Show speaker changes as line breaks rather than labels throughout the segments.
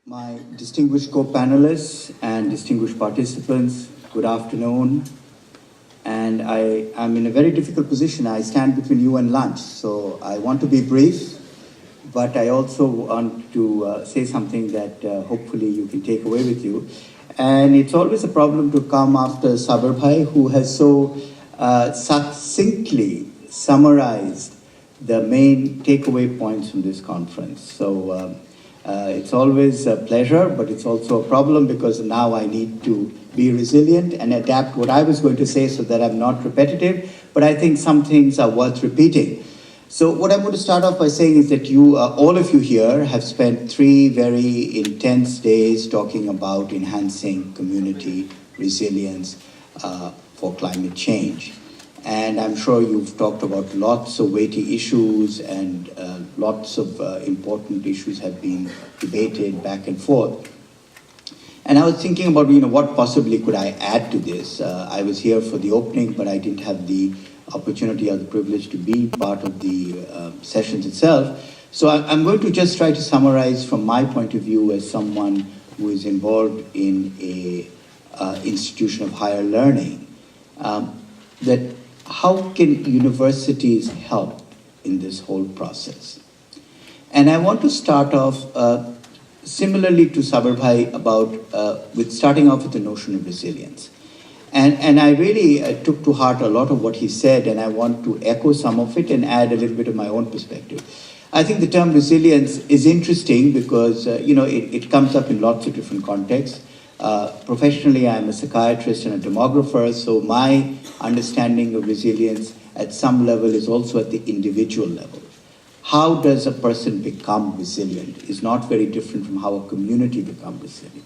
My distinguished co-panelists and distinguished participants, good afternoon. And I am in a very difficult position. I stand between you and lunch, so I want to be brief, but I also want to say something that hopefully you can take away with you. And it's always a problem to come after Sabar Bhai, who has so succinctly summarized the main takeaway points from this conference. So it's always a pleasure, but it's also a problem because now I need to be resilient and adapt what I was going to say so that I'm not repetitive, but I think some things are worth repeating. So what I'm going to start off by saying is that you, all of you here, have spent 3 very intense days talking about enhancing community resilience for climate change. And I'm sure you've talked about lots of weighty issues and lots of important issues have been debated back and forth. And I was thinking about, what possibly could I add to this? I was here for the opening, but I didn't have the opportunity or the privilege to be part of the sessions itself. So I'm going to just try to summarize from my point of view as someone who is involved in a institution of higher learning, that how can universities help in this whole process? And I want to start off similarly to Sabar Bhai with starting off with the notion of resilience. And I really took to heart a lot of what he said, and I want to echo some of it and add a little bit of my own perspective. I think the term resilience is interesting because, it comes up in lots of different contexts. Professionally, I'm a psychiatrist and a demographer, so my understanding of resilience at some level is also at the individual level. How does a person become resilient is not very different from how a community becomes resilient.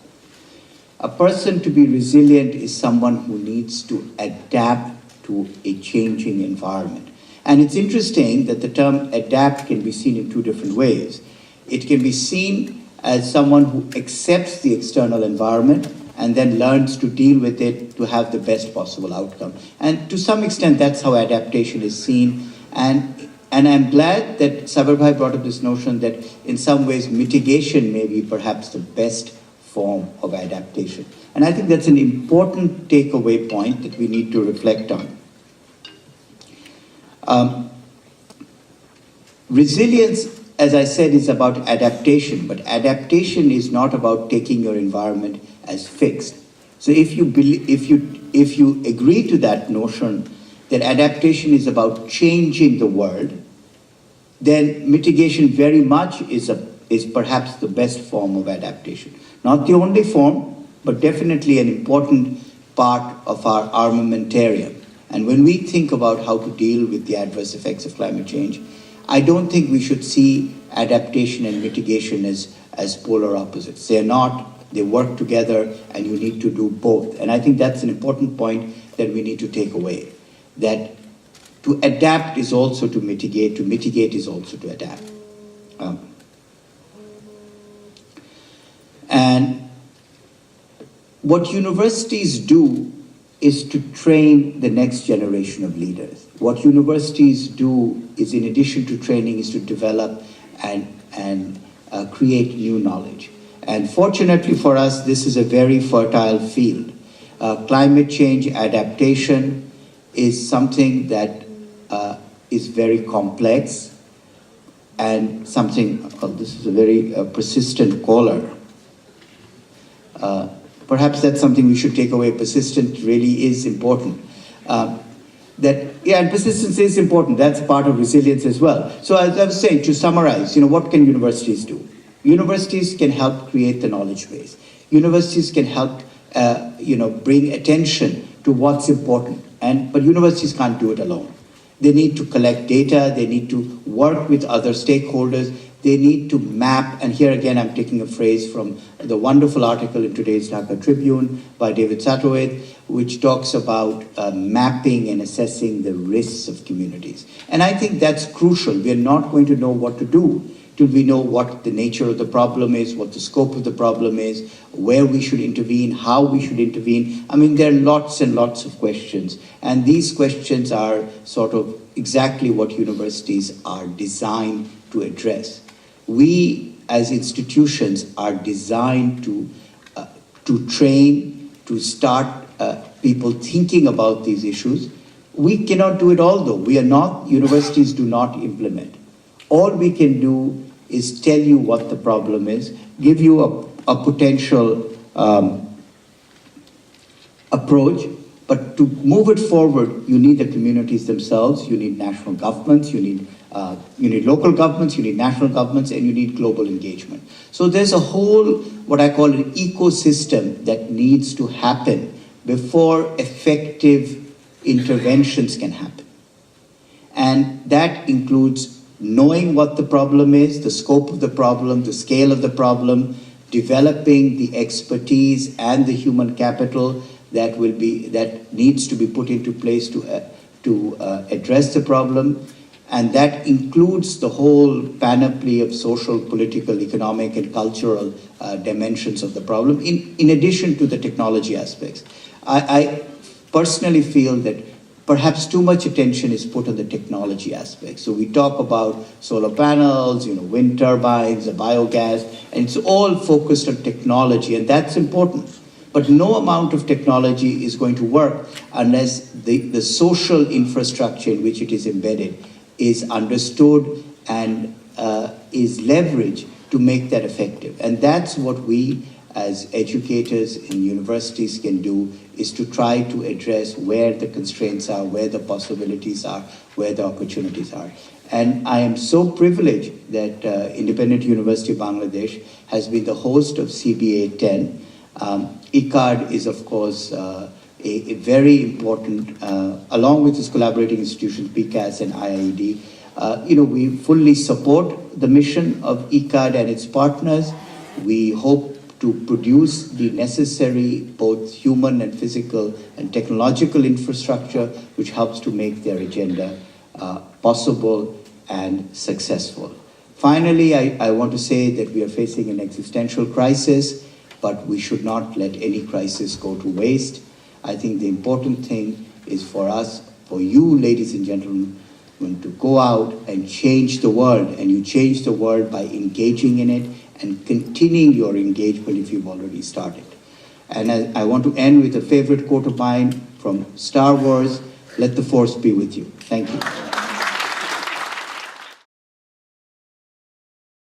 A person to be resilient is someone who needs to adapt to a changing environment. And it's interesting that the term adapt can be seen in 2 different ways. It can be seen as someone who accepts the external environment and then learns to deal with it to have the best possible outcome. And to some extent, that's how adaptation is seen. And I'm glad that Sabar Bhai brought up this notion that in some ways mitigation may be perhaps the best form of adaptation. And I think that's an important takeaway point that we need to reflect on. Resilience, as I said, is about adaptation, but adaptation is not about taking your environment as fixed. So if you agree to that notion that adaptation is about changing the world, then mitigation very much is perhaps the best form of adaptation. Not the only form, but definitely an important part of our armamentarium. And when we think about how to deal with the adverse effects of climate change, I don't think we should see adaptation and mitigation as polar opposites. They're not. They work together, and you need to do both. And I think that's an important point that we need to take away, that to adapt is also to mitigate is also to adapt. And what universities do is to train the next generation of leaders. What universities do is, in addition to training, is to develop and create new knowledge. And fortunately for us, this is a very fertile field. Climate change adaptation is something that is very complex and something, this is a very persistent caller. Perhaps that's something we should take away. Persistent really is important. And persistence is important. That's part of resilience as well. So as I was saying, to summarize, what can universities do? Universities can help create the knowledge base. Universities can help, bring attention to what's important. But universities can't do it alone. They need to collect data. They need to work with other stakeholders. They need to map, and here again I'm taking a phrase from the wonderful article in today's Dhaka Tribune by David Satowith, which talks about mapping and assessing the risks of communities. And I think that's crucial. We're not going to know what to do till we know what the nature of the problem is, what the scope of the problem is, where we should intervene, how we should intervene. I mean, there are lots and lots of questions. And these questions are sort of exactly what universities are designed to address. we as institutions are designed to train, to start people thinking about these issues. We cannot do it all though. We are not, universities do not implement. All we can do is tell you what the problem is, give you a potential approach, but to move it forward, you need the communities themselves, you need national governments, you need local governments, you need national governments, and you need global engagement. So there's a whole, what I call an ecosystem that needs to happen before effective interventions can happen. And that includes knowing what the problem is, the scope of the problem, the scale of the problem, developing the expertise and the human capital that needs to be put into place to address the problem. And that includes the whole panoply of social, political, economic, and cultural dimensions of the problem, in addition to the technology aspects. I personally feel that perhaps too much attention is put on the technology aspect. So we talk about solar panels, wind turbines, biogas, and it's all focused on technology, and that's important. But no amount of technology is going to work unless the social infrastructure in which it is embedded is understood and is leveraged to make that effective. And that's what we as educators in universities can do, is to try to address where the constraints are, where the possibilities are, where the opportunities are. And I am so privileged that Independent University of Bangladesh has been the host of CBA10. ICCCAD is, of course, a very important, along with its collaborating institutions, PCAS and IIED. We fully support the mission of ICCCAD and its partners. We hope to produce the necessary both human and physical and technological infrastructure which helps to make their agenda possible and successful. Finally, I want to say that we are facing an existential crisis, but we should not let any crisis go to waste. I think the important thing is for us, for you, ladies and gentlemen, to go out and change the world, and you change the world by engaging in it and continuing your engagement if you've already started. And I want to end with a favorite quote of mine from Star Wars: "Let the Force be with you." Thank you.